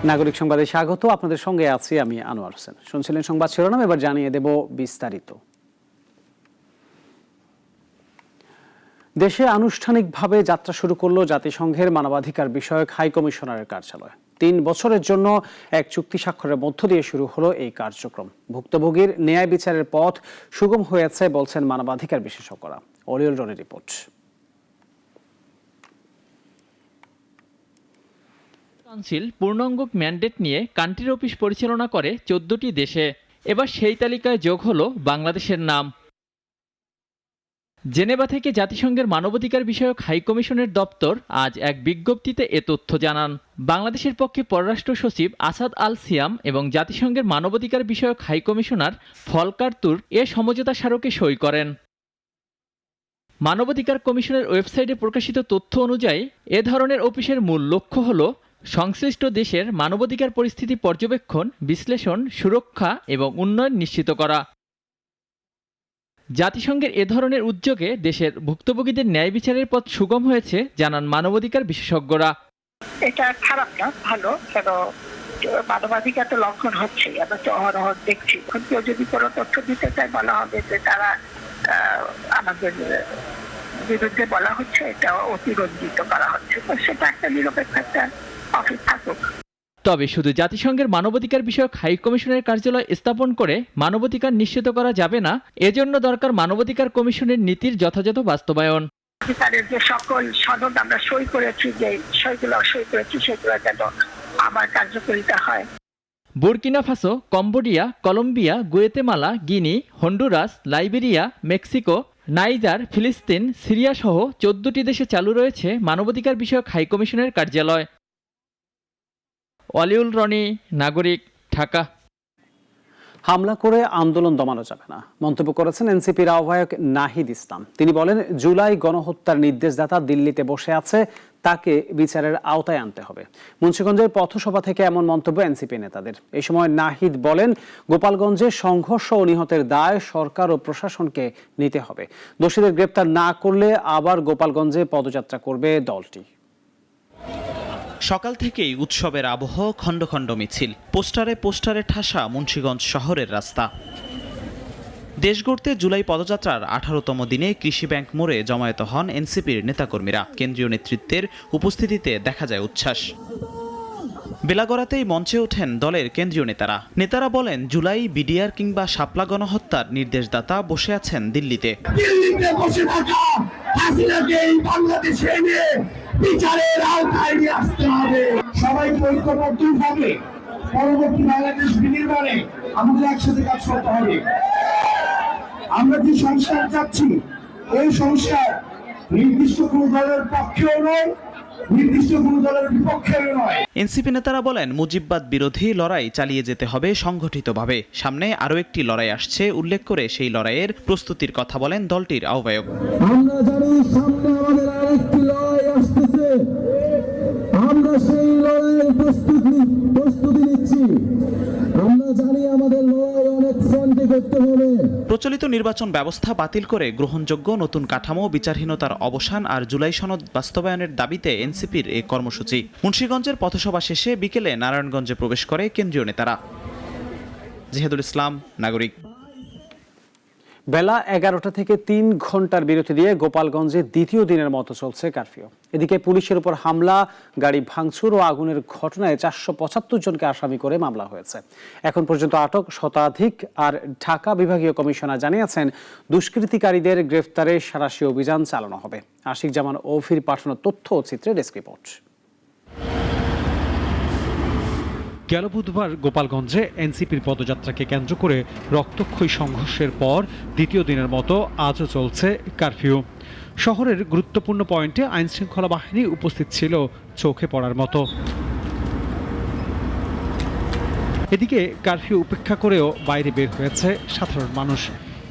নাগরিক সংবাদে স্বাগত। আপনাদের সঙ্গে আছি আমি আনোয়ার হোসেন। শুনছিলেন সংবাদ শিরোনাম, এবার জানিয়ে দেব বিস্তারিত। দেশে আনুষ্ঠানিকভাবে যাত্রা শুরু করলো জাতিসংঘের মানবাধিকার বিষয়ক হাই কমিশনারের কার্যালয়। ৩ বছরের জন্য এক চুক্তি স্বাক্ষরের মধ্য দিয়ে শুরু হলো এই কার্যক্রম। ভুক্তভোগীর ন্যায় বিচারের পথ সুগম হয়েছে বলছেন মানবাধিকার বিশেষজ্ঞরা। অলিউল রনির রিপোর্ট। কাউন্সিল পূর্ণাঙ্গ ম্যান্ডেট নিয়ে কান্ট্রি অফিস পরিচালনা করে 14টি দেশে। এবার সেই তালিকায় যোগ হলো বাংলাদেশের নাম। জেনেভা থেকে জাতিসংঘের মানবাধিকার বিষয়ক হাই কমিশনের দপ্তর আজ এক বিজ্ঞপ্তিতে এ তথ্য জানান। বাংলাদেশের পক্ষে পররাষ্ট্র সচিব আসাদ আল সিয়াম এবং জাতিসংঘের মানবাধিকার বিষয়ক হাই কমিশনার ফলকার তুর এ সমঝোতা স্মারকে সই করেন। মানবাধিকার কমিশনের ওয়েবসাইটে প্রকাশিত তথ্য অনুযায়ী এ ধরনের অফিসের মূল লক্ষ্য হল সংশ্লিষ্ট দেশের মানবাধিকার পরিস্থিতি পর্যবেক্ষণ, বিশ্লেষণ, সুরক্ষা এবং উন্নয়ন নিশ্চিত করা। জাতিসংঘের এ ধরনের উদ্যোগে দেশের ভুক্তভোগীদের ন্যায় বিচারের পথ সুগম হয়েছে জানান মানবাধিকার বিশেষজ্ঞরা। এটা খারাপ না, ভালো। কেন মানবাধিকার তো লঙ্ঘন হচ্ছে, আমরা তো অহরহ দেখছি। কেউ যদি কোনো তথ্য দিতে চায়, বলা হবে যে তারা আমাদের বিরুদ্ধে বলা হচ্ছে, এটা অতিরঞ্জিত করা হচ্ছে। তো সেটা একটা নিরপেক্ষ একটা অফিস থাকুক। তবে শুধু জাতিসংঘের মানবাধিকার বিষয়ক হাই কমিশনের কার্যালয় স্থাপন করে মানবাধিকার নিশ্চিত করা যাবে না। এজন্য দরকার মানবাধিকার কমিশনের নীতির যথাযথ বাস্তবায়ন। অধিকারের যে সকল সনদ আমরা সই করেছি, যে সেগুলো যেন আবার কার্যকরিতা হয়। Burkina Faso, Cambodia, Colombia, Guatemala, Guinea, Honduras, Liberia, Mexico, Niger, ফিলিস্তিন, সিরিয়া সহ 14টি দেশে চালু রয়েছে মানবাধিকার বিষয়ক হাই কমিশনের কার্যালয়। অলিউল রনি, নাগরিক, ঢাকা। হামলা করে আন্দোলন দমানো যাবে না মন্তব্য করেছেন এনসিপির আহ্বায়ক নাহিদ ইসলাম। তিনি বলেন, জুলাই গণহত্যার নির্দেশদাতা দিল্লিতে বসে আছে, তাকে বিচারের আওতায় আনতে হবে। মুন্সিগঞ্জের পথসভা থেকে এমন মন্তব্য এনসিপি নেতাদের। এই সময় নাহিদ বলেন, গোপালগঞ্জে সংঘর্ষ ও নিহতের দায় সরকার ও প্রশাসনকে নিতে হবে। দোষীদের গ্রেপ্তার না করলে আবার গোপালগঞ্জে পদযাত্রা করবে দলটি। সকাল থেকেই উৎসবের আবহ, খণ্ড খণ্ড মিছিল, পোস্টারে পোস্টারে ঠাসা মুন্সিগঞ্জ শহরের রাস্তা। দেশ গড়তে জুলাই পদযাত্রার 18তম দিনে কৃষি ব্যাংক মোড়ে জমায়েত হন এনসিপির নেতাকর্মীরা। কেন্দ্রীয় নেতৃত্বের উপস্থিতিতে দেখা যায় উচ্ছ্বাস। বেলা গড়াতেই মঞ্চে ওঠেন দলের কেন্দ্রীয় নেতারা বলেন, জুলাই, বিডিআর কিংবা শাপলা গণহত্যার নির্দেশদাতা বসে আছেন দিল্লিতে। বসে থাকা হাসিনাকে এই বাংলাদেশে এনে বিচারের আওতায় নিয়ে আসতে হবে। সবাইকে ঐক্যবদ্ধভাবে পরবর্তী বাংলাদেশ বিনির্মাণে আমাদের একসাথে কাজ করতে হবে। আমরা যে সংস্কার চাচ্ছি, এই সংস্কার নির্দিষ্ট কোনো দলের পক্ষেও নয়, নির্দিষ্ট কোনো দলের বিপক্ষেও নয়। এনসিপি নেতারা বলেন, মুজিববাদ বিরোধী লড়াই চালিয়ে যেতে হবে সংগঠিতভাবে। সামনে আরও একটি লড়াই আসছে, উল্লেখ করে সেই লড়াইয়ের প্রস্তুতির কথা বলেন দলটির আহ্বায়ক। আমরা জানি সামনে আমাদের আরেকটি লড়াই আসতেছে, আমরা সেই লড়াইয়ের প্রস্তুতি নিচ্ছি। আমরা জানি আমাদের লড়াই অনেক ফ্রন্টে করতে হবে। প্রচলিত নির্বাচন ব্যবস্থা বাতিল করে গ্রহণযোগ্য নতুন কাঠামো, বিচারহীনতার অবসান আর জুলাই সনদ বাস্তবায়নের দাবিতে এনসিপির এই কর্মসূচি। মুন্সিগঞ্জের পথসভা শেষে বিকেলে নারায়ণগঞ্জে প্রবেশ করে কেন্দ্রীয় নেতারা। জিহাদুল ইসলাম, নাগরিক। বেলা 11টা থেকে 3 ঘন্টার বিরতি দিয়ে গোপালগঞ্জে দ্বিতীয় দিনের মতো চলছে কারফিউ। এদিকে পুলিশের উপর হামলা, গাড়ি ভাঙচুর ও আগুনের ঘটনায় 475 জনকে আসামি করে মামলা হয়েছে। এখন পর্যন্ত আটক শতাধিক। আর ঢাকা বিভাগীয় কমিশনার জানিয়েছেন, দুষ্কৃতিকারীদের গ্রেফতারে সাঁড়াশি অভিযান চালানো হবে। আশিক জামান ওফির পাঠানো তথ্য ও চিত্রে ডেস্ক রিপোর্ট। গেল বুধবার গোপালগঞ্জে এনসিপির পদযাত্রাকে কেন্দ্র করে রক্তক্ষয়ী সংঘর্ষের পর দ্বিতীয় দিনের মতো আজও চলছে কারফিউ। শহরের গুরুত্বপূর্ণ পয়েন্টে আইনশৃঙ্খলা বাহিনী উপস্থিত ছিল চোখে পড়ার মতো। এদিকে কারফিউ উপেক্ষা করেও বাইরে বের হয়েছে সাধারণ মানুষ,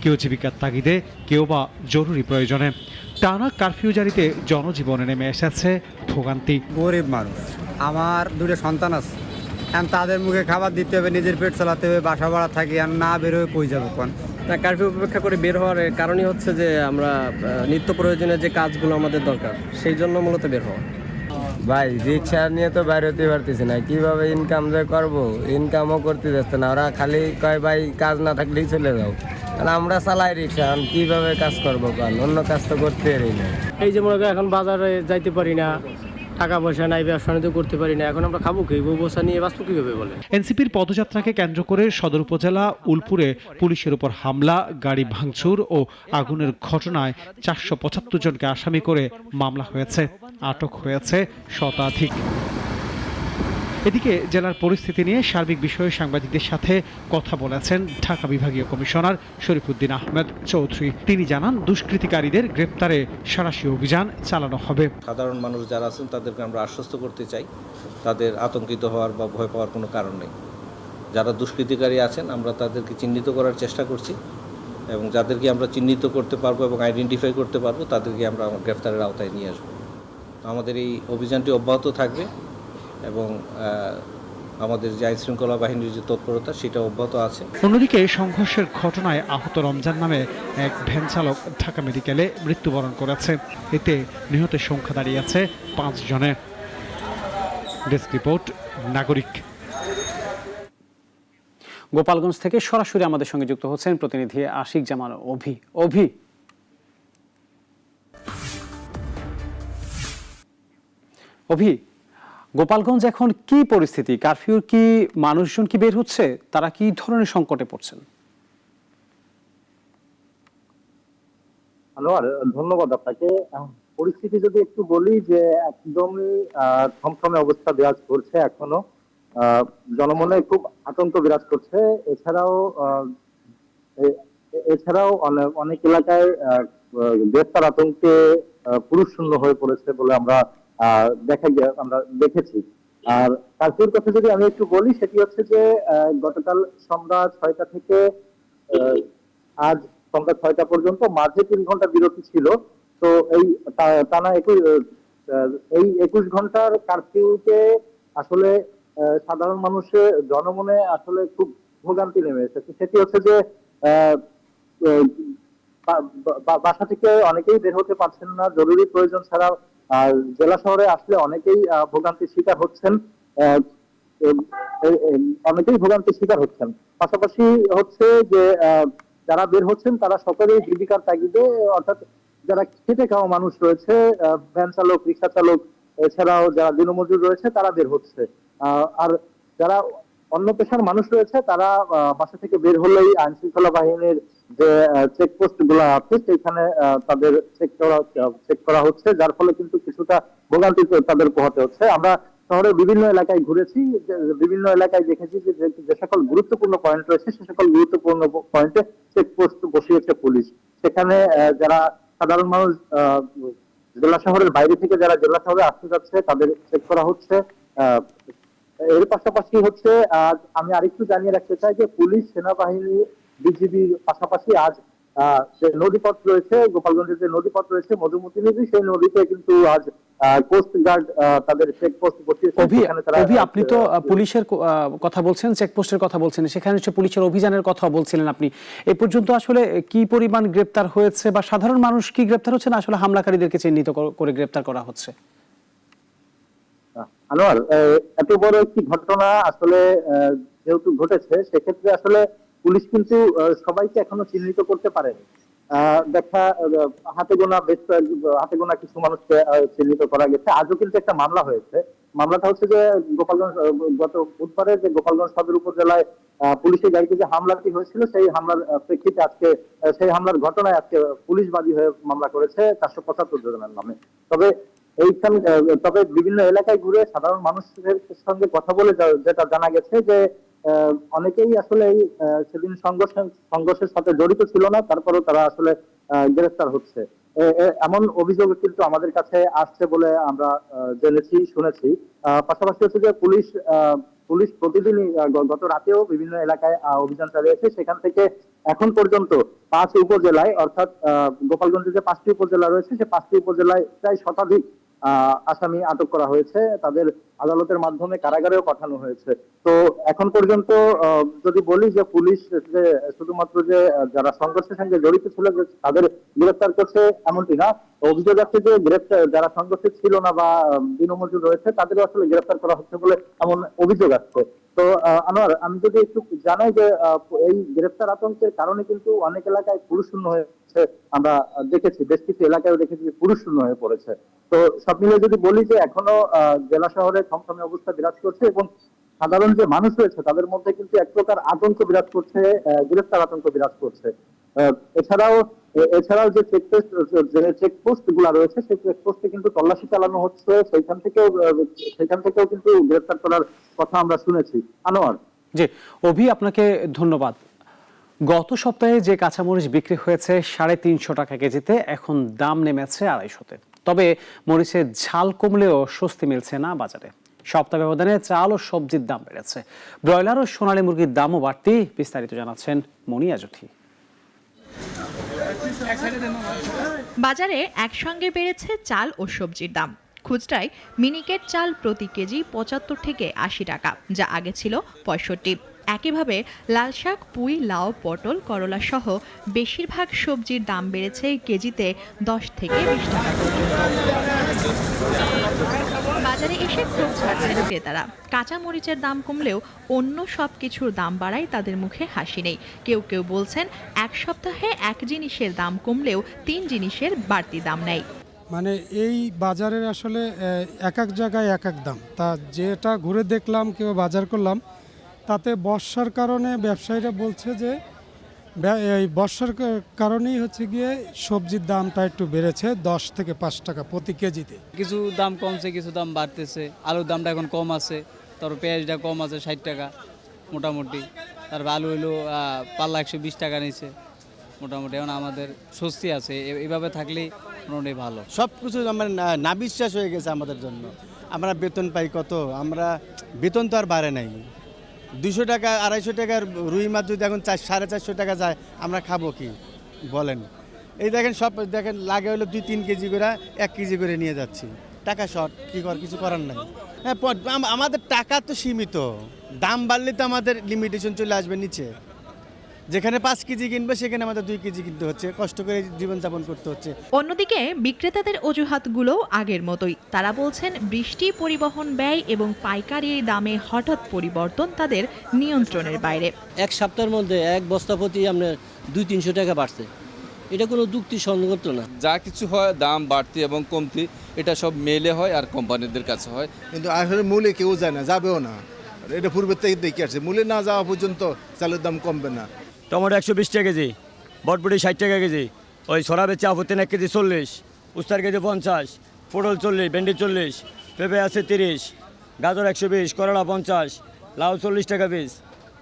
কেউ জীবিকার তাগিদে, কেউ বা জরুরি প্রয়োজনে। টানা কারফিউ জারিতে জনজীবনে নেমে এসেছে ভোগান্তি। গরিব মানুষ, আমার 2 সন্তান আছে, তাদের মুখে খাবার দিতে হবে, নিজের পেট চালাতে হবে, বাসা ভাড়া থাকি, আর না বেরোয় কই যাবে কোন। কারফিউ উপেক্ষা করে বের হওয়ার কারণই হচ্ছে যে আমরা নিত্য প্রয়োজনীয় যে কাজগুলো আমাদের দরকার, সেই জন্য মূলত বের হওয়া। ভাই রিক্সা নিয়ে তো বাইরে হতে পারতেছি না, কিভাবে ইনকাম যে করবো, ইনকামও করতে যাচ্ছে না। ওরা খালি কয় ভাই কাজ না থাকলেই চলে যাও, আর আমরা চালাই রিক্সা, কিভাবে কাজ করবো, কারণ অন্য কাজ তো করতে পারি না। এই যে মনে করেন এখন বাজারে যাইতে পারি না, টাকা পয়সা নাই, ব্যবসা বাণিজ্য করতে পারি না, এখন আমরা খাবো কি, বউ বসা নিয়ে বাঁচবো কিভাবে বলে। এনসিপির পদযাত্রাকে কেন্দ্র করে সদর উপজেলা উলপুরে পুলিশের উপর হামলা, গাড়ি ভাঙচুর ও আগুনের ঘটনায় 475 জনকে আসামি করে মামলা হয়েছে, আটক হয়েছে শতাধিক। এদিকে জেলার পরিস্থিতি নিয়ে সার্বিক বিষয়ে সাংবাদিকদের সাথে কথা বলেছেন ঢাকা বিভাগীয় কমিশনার শরীফুদ্দীন আহমেদ চৌধুরী। তিনি জানান, দুষ্কৃতিকারীদের গ্রেপ্তারে সাঁড়াশি অভিযান চালানো হবে। সাধারণ মানুষ যারা আছেন তাদেরকে আমরা আশ্বস্ত করতে চাই, তাদের আতঙ্কিত হওয়ার বা ভয় পাওয়ার কোনো কারণ নেই। যারা দুষ্কৃতিকারী আছেন আমরা তাদেরকে চিহ্নিত করার চেষ্টা করছি, এবং যাদেরকে আমরা চিহ্নিত করতে পারবো এবং আইডেন্টিফাই করতে পারবো তাদেরকে আমরা গ্রেফতারের আওতায় নিয়ে আসবো। আমাদের এই অভিযানটি অব্যাহত থাকবে এবং আমাদের যে আইনশৃঙ্খলা বাহিনীর যে তৎপরতা সেটা অব্যাহত আছে। অন্যদিকে সংঘর্ষের ঘটনায় আহত রমজান নামে এক ভ্যান চালক ঢাকা মেডিকেলে মৃত্যুবরণ করেছে। এতে নিহতের সংখ্যা দাঁড়িয়েছে 5 জনের। ডেস্ক রিপোর্ট, নাগরিক। গোপালগঞ্জ থেকে সরাসরি আমাদের সঙ্গে যুক্ত হচ্ছেন প্রতিনিধি আশিক জামান অভি। অভি, গোপালগঞ্জ এখন কি পরিস্থিতি? কারফিউর কি মানুষজন কি বের হচ্ছে? তারা কি ধরনের সংকটে পড়ছেন? ধন্যবাদ আপনাকে। পরিস্থিতি যদি একটু বলি যে একদমই থমথমে অবস্থা বিরাজ করছে এখনো, জনমনে খুব আতঙ্ক বিরাজ করছে। এছাড়াও অনেক এলাকায় গ্রেফতার আতঙ্কে পুরুষ শূন্য হয়ে পড়েছে বলে আমরা দেখেছি। আর কারফিউর কথা যদি আমি একটু বলি, সেটি হচ্ছে যে গতকাল সন্ধ্যা 6টা থেকে আজ সন্ধ্যা 6টা পর্যন্ত মাঝে 3 ঘন্টা বিরতি ছিল। তো এই টানা 21 ঘন্টার কারফিউতে আসলে সাধারণ মানুষের জনমনে আসলে খুব ভোগান্তি নেমে এসেছে। সেটি হচ্ছে যে বাসা থেকে অনেকেই বের হতে পারছেন না, জরুরি প্রয়োজন ছাড়া। আর জেলা শহরে আসলে অনেকেই ভোগান্তির শিকার হচ্ছেন, পাশাপাশি হচ্ছে যে যারা বের হচ্ছেন তারা সকলেই জীবিকার তাগিদে, অর্থাৎ যারা খেটে খাওয়া মানুষ রয়েছে, ভ্যান চালক, রিক্সা চালক, এছাড়াও যারা দিনমজুর রয়েছে তারা বের হচ্ছে। আর যারা অন্য পেশার মানুষ রয়েছে তারা বাসা থেকে বের হলেই আইন শৃঙ্খলা বাহিনীর যে চেকপোস্ট গুলো আছে সেখানে তাদের চেক করা হচ্ছে, যার ফলে কিন্তু কিছুটা ভোগান্তি তাদের পোহাতে হচ্ছে। আমরা শহরের বিভিন্ন এলাকায় ঘুরেছি, বিভিন্ন এলাকায় দেখেছি যে সকল গুরুত্বপূর্ণ পয়েন্ট রয়েছে সে সকল গুরুত্বপূর্ণ পয়েন্টে চেকপোস্ট বসিয়েছে পুলিশ। সেখানে যারা সাধারণ মানুষ জেলা শহরের বাইরে থেকে যারা জেলা শহরে আসতে যাচ্ছে তাদের চেক করা হচ্ছে। এর পাশাপাশি হচ্ছে আমি আরেকটু জানিয়ে রাখতে চাই যে পুলিশ, সেনাবাহিনী, বিজিবির পাশাপাশি আজ যে নদীপথ রয়েছে, গোপালগঞ্জের যে নদীপথ রয়েছে মধুমতি নদী, সেই নদীতে কিন্তু আজ কোস্ট গার্ড তাদের চেকপোস্ট বসিয়েছে। আপনি তো পুলিশের কথা বলছেন, চেকপোস্টের কথা বলছেন, সেখানে হচ্ছে পুলিশের অভিযানের কথা বলছিলেন আপনি। এ পর্যন্ত আসলে কি পরিমাণ গ্রেপ্তার হয়েছে বা সাধারণ মানুষ কি গ্রেপ্তার হচ্ছে, না আসলে হামলাকারীদেরকে চিহ্নিত করে গ্রেপ্তার করা হচ্ছে? আনোয়ার, এত বড় একটি ঘটনা আসলে যেহেতু ঘটেছে, সেক্ষেত্রে আসলে পুলিশ কিন্তু সবাইকে এখনো চিহ্নিত করতে পারেনি। হাতে গোনা কিছু মানুষকে চিহ্নিত করা গেছে। আজও কিন্তু একটা মামলা হয়েছে। মামলাটা হচ্ছে যে গোপালগঞ্জ গত বুধবারে যে গোপালগঞ্জ সদর উপজেলায় পুলিশের গাড়িতে যে হামলাটি হয়েছিল, সেই হামলার প্রেক্ষিতে আজকে সেই হামলার ঘটনায় আজকে পুলিশ বাদী হয়ে মামলা করেছে 475 জনের নামে। তবে বিভিন্ন এলাকায় ঘুরে সাধারণ মানুষের সঙ্গে কথা বলে যেটা জানা গেছে যে অনেকেই আসলে সেদিন সংঘর্ষের সাথে জড়িত ছিল না, তারপরেও তারা আসলে গ্রেফতার হচ্ছে, এমন অভিযোগ কিন্তু আমাদের কাছে আসছে বলে আমরা জেনেছি, শুনেছি। পাশাপাশি হচ্ছে যে পুলিশ প্রতিদিনই গত রাতেও বিভিন্ন এলাকায় অভিযান চালিয়েছে। সেখান থেকে এখন পর্যন্ত 5 উপজেলায়, অর্থাৎ গোপালগঞ্জে যে 5টি উপজেলা রয়েছে, সে 5টি উপজেলায় প্রায় শতাধিক আসামি আটক করা হয়েছে। তাদের আদালতের মাধ্যমে কারাগারেও পাঠানো হয়েছে। তো এখন পর্যন্ত যদি বলি যে পুলিশ যে শুধুমাত্র যে যারা সংঘর্ষের সঙ্গে জড়িত ছিল যে তাদের গ্রেফতার করছে এমনটি না, অভিযোগ আছে যে গ্রেফতার যারা সংঘর্ষে ছিল না বা দিনমজুর রয়েছে তাদেরও আসলে গ্রেফতার করা হচ্ছে বলে এমন অভিযোগ আসছে। তো আনোয়ার, আমি যদি একটু জানাই যে এই গ্রেফতার আতঙ্কের কারণে কিন্তু অনেক এলাকায় পুলিশ শূন্য হয়েছে, আমরা দেখেছি বেশ কিছু এলাকায় দেখেছি পুলিশ শূন্য হয়ে পড়েছে। তো সব মিলিয়ে যদি বলি যে এখনো জেলা শহরে থমথমে অবস্থা বিরাজ করছে এবং সাধারণ যে মানুষ রয়েছে তাদের মধ্যে কিন্তু এক প্রকার আতঙ্ক বিরাজ করছে, গ্রেফতার আতঙ্ক বিরাজ করছে। এছাড়াও যে চেকপোস্ট গুলা রয়েছে সেই চেকপোস্টে কিন্তু তল্লাশি চালানো হচ্ছে, সেখান থেকেও কিন্তু গ্রেফতার করার কথা আমরা শুনেছি। আনোয়ার। জি অভি, আপনাকে ধন্যবাদ। গত সপ্তাহে যে কাঁচামরিচ বিক্রি হয়েছে 350 টাকা কেজিতে, এখন দাম নেমেছে 250-তে। তবে মরিচের ঝাল কমলেও স্বস্তি মিলছে না বাজারে। সপ্তাহ ব্যবধানে চাল ও সবজির দাম বেড়েছে, ব্রয়লার ও সোনালী মুরগির দামও বাড়তি। বিস্তারিত জানাচ্ছেন মনিয়া জ্যোতি। বাজারে একসঙ্গে বেড়েছে চাল ও সবজির দাম। খুচরায় মিনিকেট চাল প্রতি কেজি 75 থেকে 80 টাকা, যা আগে ছিল 65। একইভাবে লাল শাক, পুঁই, লাউ, পটল, করলা সহ বেশিরভাগ সবজির দাম বেড়েছে কেজিতে 10 থেকে 20 টাকা পর্যন্ত। বাজারে এসে ক্ষোভ ছাড়ছেন ক্রেতারা। কাঁচা মরিচের দাম কমলেও অন্য সব কিছুর দাম বাড়ায় তাদের মুখে হাসি নেই। কেউ কেউ বলছেন এক সপ্তাহে এক জিনিসের দাম কমলেও 3 জিনিসের বাড়তি দাম নেই। মানে এই বাজারের আসলে এক এক জায়গায় এক এক দাম। তা যেটা ঘুরে দেখলাম কেউ বাজার করলাম, তাতে বর্ষার কারণে ব্যবসায়ীরা বলছে যে এই বর্ষার কারণেই হচ্ছে গিয়ে সবজির দামটা একটু বেড়েছে 10 থেকে 5 টাকা প্রতি কেজিতে। কিছু দাম কমছে, কিছু দাম বাড়তেছে। আলুর দামটা এখন কম আছে, তারপর পেঁয়াজটা কম আছে 60 টাকা মোটামুটি। তারপর আলু হইলো পাল্লা 120 টাকা নিচ্ছে মোটামুটি। এখন আমাদের স্বস্তি আছে, এইভাবে থাকলেই মোটামুটি ভালো। সব কিছু আমার না বিশ্বাস হয়ে গেছে আমাদের জন্য। আমরা বেতন পাই কত, আমরা বেতন তো আর বাড়ে নাই। 200 টাকা 250 টাকার রুই মাছ যদি এখন 450 টাকা যায়, আমরা খাবো কি বলেন? এই দেখেন সব দেখেন লাগে হলো 2-3 কেজি করে 1 কেজি করে নিয়ে যাচ্ছি। টাকা শর্ট, কিছু করার নাই। হ্যাঁ, আমাদের টাকা তো সীমিত, দাম বাড়লে তো আমাদের লিমিটেশন চলে আসবে নিচে। যেখানে 5 কেজি কিনবে সেখানে আমাদের 2 কেজি কিনতে হচ্ছে, কষ্ট করে জীবনযাপন করতে হচ্ছে। অন্যদিকে বিক্রেতাদের অজুহাতগুলো আগের মতোই। তারা বলছেন বৃষ্টি, পরিবহন ব্যয় এবং পাইকারি দামে হঠাৎ পরিবর্তন তাদের নিয়ন্ত্রণের বাইরে। এক সপ্তাহের মধ্যে এক বস্তা প্রতি আপনার 200-300 টাকা বাড়ছে, এটা কোনো যুক্তিসঙ্গত না। যা কিছু হয় দাম বাড়তি এবং কমতি, এটা সব মেলে হয় আর কোম্পানিদের কাছে হয়, কিন্তু আসলে মূলে কেউ যায় না, যাবেও না। এটা পূর্বের থেকে দেখে আসছে, মূলে না যাওয়া পর্যন্ত চালের দাম কমবে না। টমেটো 120 টাকা কেজি, বটবটি 60 টাকা কেজি, ওই সরা বেচে আপত্তিন 1 কেজি 40, উস্তার কেজি 50, পটল 40, ভেন্ডি 40, পেঁপে আছে 30, গাজর 120, করলা 50, লাউ 40 টাকা পিস,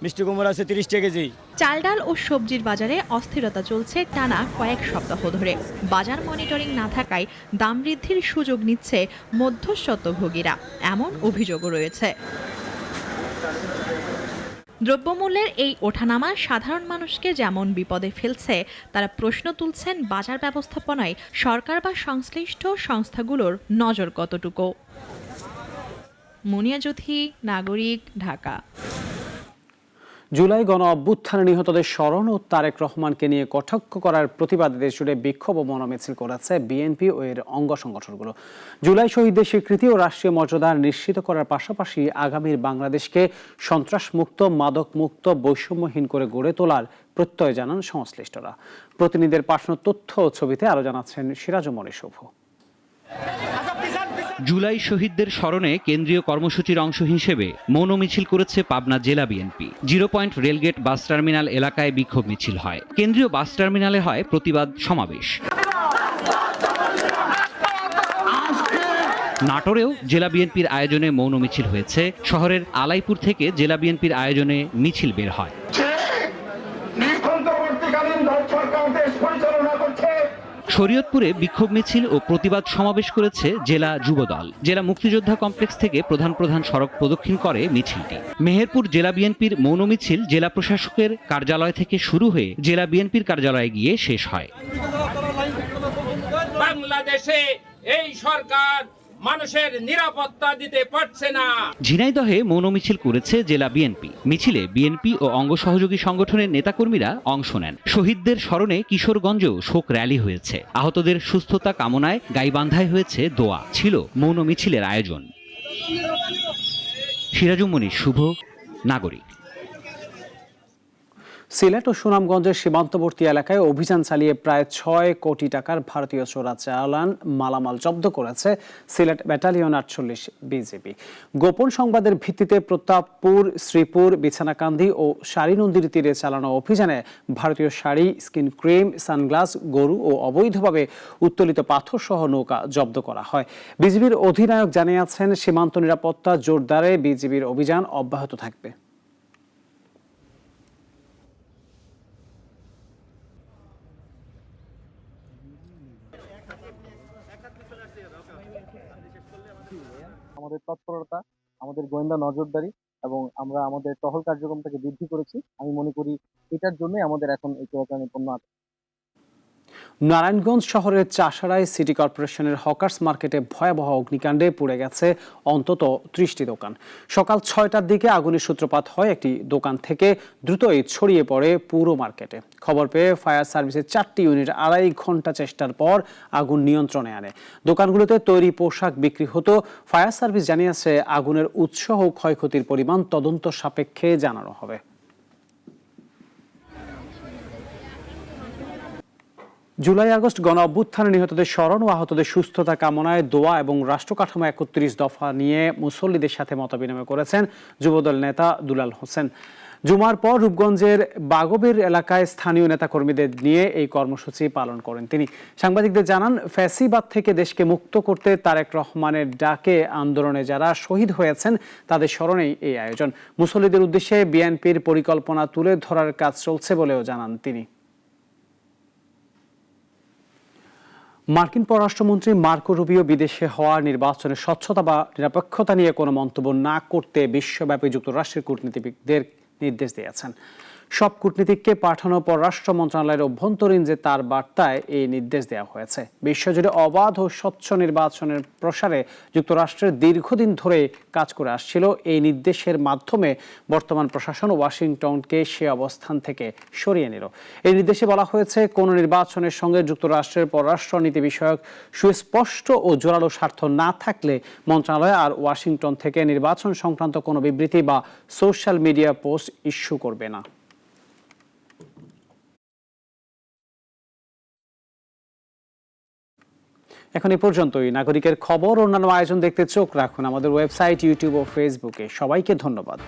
মিষ্টি কুমড়া আছে 30 টাকা কেজি। চাল, ডাল ও সবজির বাজারে অস্থিরতা চলছে টানা কয়েক সপ্তাহ ধরে। বাজার মনিটরিং না থাকায় দাম বৃদ্ধির সুযোগ নিচ্ছে মধ্যস্বত্বভোগীরা, এমন অভিযোগও রয়েছে। দ্রব্যমূল্যের এই ওঠানামা সাধারণ মানুষকে যেমন বিপদে ফেলছে, তারা প্রশ্ন তুলছেন বাজার ব্যবস্থাপনায় সরকার বা সংশ্লিষ্ট সংস্থাগুলোর নজর কতটুকু। মুনিয়া জ্যোতি, নাগরিক, ঢাকা। জুলাই গণ অভ্যুত্থানে নিহতদের স্মরণ ও তারেক রহমানকে নিয়ে কটাক্ষ করার প্রতিবাদে দেশজুড়ে বিক্ষোভ ও মনোমিছিল করেছে বিএনপি ও এর অঙ্গ সংগঠনগুলো। জুলাই শহীদদের স্বীকৃতি ও রাষ্ট্রীয় মর্যাদা নিশ্চিত করার পাশাপাশি আগামীর বাংলাদেশকে সন্ত্রাসমুক্ত, মাদকমুক্ত, বৈষম্যহীন করে গড়ে তোলার প্রত্যয় জানান সংশ্লিষ্টরা। প্রতিনিধিদের পাঠানো তথ্য ও ছবিতে আরো জানাচ্ছেন সিরাজুমণি শুভ। জুলাই শহীদদের স্মরণে কেন্দ্রীয় কর্মসূচির অংশ হিসেবে মৌন মিছিল করেছে পাবনা জেলা BNP. 0 point rail gate bus terminal এলাকায় বিক্ষোভ মিছিল হয়। কেন্দ্রীয় বাস টার্মিনালে হয় প্রতিবাদ সমাবেশ। নাটোরেও জেলা বিএনপির আয়োজনে মৌন মিছিল হয়েছে। শহরের আলাইপুর থেকে জেলা বিএনপির আয়োজনে মিছিল বের হয়। শরীয়তপুরে বিক্ষোভ মিছিল ও প্রতিবাদ সমাবেশ করেছে জেলা যুবদল। জেলা মুক্তিযোদ্ধা কমপ্লেক্স থেকে প্রধান প্রধান সড়ক প্রদক্ষিণ করে মিছিলটি। মেহেরপুর জেলা বিএনপির মৌন মিছিল জেলা প্রশাসকের কার্যালয় থেকে শুরু হয়ে জেলা বিএনপির কার্যালয়ে গিয়ে শেষ হয়। বাংলাদেশে এই সরকার মানুষের নিরাপত্তা দিতে পারছে না। ঝিনাইদহে মৌন মিছিল করেছে জেলা বিএনপি। মিছিলে বিএনপি ও অঙ্গ সহযোগী সংগঠনের নেতাকর্মীরা অংশ নেন। শহীদদের স্মরণে কিশোরগঞ্জেও শোক র্যালি হয়েছে। আহতদের সুস্থতা কামনায় গাইবান্ধায় হয়েছে দোয়া। ছিল মৌন মিছিলের আয়োজন। সিরাজুম মনির, শুভ, নাগরিক। সিলেট ও সুনামগঞ্জের সীমান্তবর্তী এলাকায় অভিযান চালিয়ে প্রায় 6 কোটি টাকার ভারতীয় চোরাচালান মালামাল জব্দ করেছে সিলেট ব্যাটালিয়ন 48 বিজিবি। গোপন সংবাদের ভিত্তিতে প্রতাপপুর, শ্রীপুর, বিছানাকান্দি ও শাড়িনন্দির তীরে চালানো অভিযানে ভারতীয় শাড়ি, স্কিন ক্রিম, সানগ্লাস, গরু ও অবৈধভাবে উত্তোলিত পাথর সহ নৌকা জব্দ করা হয়। বিজিবির অধিনায়ক জানিয়েছেন, সীমান্ত নিরাপত্তা জোরদারে বিজিবির অভিযান অব্যাহত থাকবে। আমাদের তৎপরতা, আমাদের গোয়েন্দা নজরদারি এবং আমরা আমাদের টহল কার্যক্রমটাকে বৃদ্ধি করেছি। আমি মনে করি এটার জন্যই আমাদের এখন এই চোরাচালানি পণ্য আছে। নারায়ণগঞ্জ শহরের চাষারায় সিটি কর্পোরেশনের হকার্স মার্কেটে ভয়াবহ অগ্নিকাণ্ডে পুড়ে গেছে অন্তত 30টি দোকান। সকাল 6টার দিকে আগুনের সূত্রপাত হয় একটি দোকান থেকে, দ্রুতই ছড়িয়ে পড়ে পুরো মার্কেটে। খবর পেয়ে ফায়ার সার্ভিসের 4টি ইউনিট 2.5 ঘন্টা চেষ্টার পর আগুন নিয়ন্ত্রণে আনে। দোকানগুলোতে তৈরি পোশাক বিক্রি হতো। ফায়ার সার্ভিস জানিয়েছে, আগুনের উৎস ও ক্ষয়ক্ষতির পরিমাণ তদন্ত সাপেক্ষে জানানো হবে। জুলাই আগস্ট গণ অভ্যুত্থানে নিহতদের স্মরণ ও আহতদের সুস্থতা কামনায় দোয়া এবং রাষ্ট্রকাঠামো 31 দফা নিয়ে মুসল্লিদের সাথে মতবিনিময় করেছেন যুবদল নেতা দুলাল হোসেন। জুমার পর রূপগঞ্জের বাগবের এলাকায় স্থানীয় নেতাকর্মীদের নিয়ে এই কর্মসূচি পালন করেন তিনি। সাংবাদিকদের জানান, ফ্যাসিবাদ থেকে দেশকে মুক্ত করতে তারেক রহমানের ডাকে আন্দোলনে যারা শহীদ হয়েছেন তাদের স্মরণেই এই আয়োজন। মুসল্লিদের উদ্দেশ্যে বিএনপির পরিকল্পনা তুলে ধরার কাজ চলছে বলেও জানান তিনি। মার্কিন পররাষ্ট্রমন্ত্রী মার্কো রুবিও বিদেশে হওয়া নির্বাচনের স্বচ্ছতা বা নিরপেক্ষতা নিয়ে কোনো মন্তব্য না করতে বিশ্বব্যাপী যুক্তরাষ্ট্রের কূটনীতিবিদদের নির্দেশ দিয়েছেন। সব কূটনীতিককে পাঠানো পররাষ্ট্র মন্ত্রণালয়ের অভ্যন্তরীণ যে তার বার্তায় এই নির্দেশ দেওয়া হয়েছে। বিশ্বজুড়ে অবাধ ও স্বচ্ছ নির্বাচনের প্রসারে যুক্তরাষ্ট্রের দীর্ঘদিন ধরে কাজ করে আসছিল। এই নির্দেশের মাধ্যমে বর্তমান প্রশাসন ওয়াশিংটনকে সে অবস্থান থেকে সরিয়ে নিল। এই নির্দেশে বলা হয়েছে, কোনো নির্বাচনের সঙ্গে যুক্তরাষ্ট্রের পররাষ্ট্রনীতি বিষয়ক সুস্পষ্ট ও জোরালো স্বার্থ না থাকলে মন্ত্রণালয় আর ওয়াশিংটন থেকে নির্বাচন সংক্রান্ত কোনো বিবৃতি বা সোশ্যাল মিডিয়া পোস্ট ইস্যু করবে না। এখন এই পর্যন্তই। নাগরিকের খবর অন্যান্য আয়োজন দেখতে চোখ রাখুন আমাদের ওয়েবসাইট, ইউটিউব ও ফেসবুকে। সবাইকে ধন্যবাদ।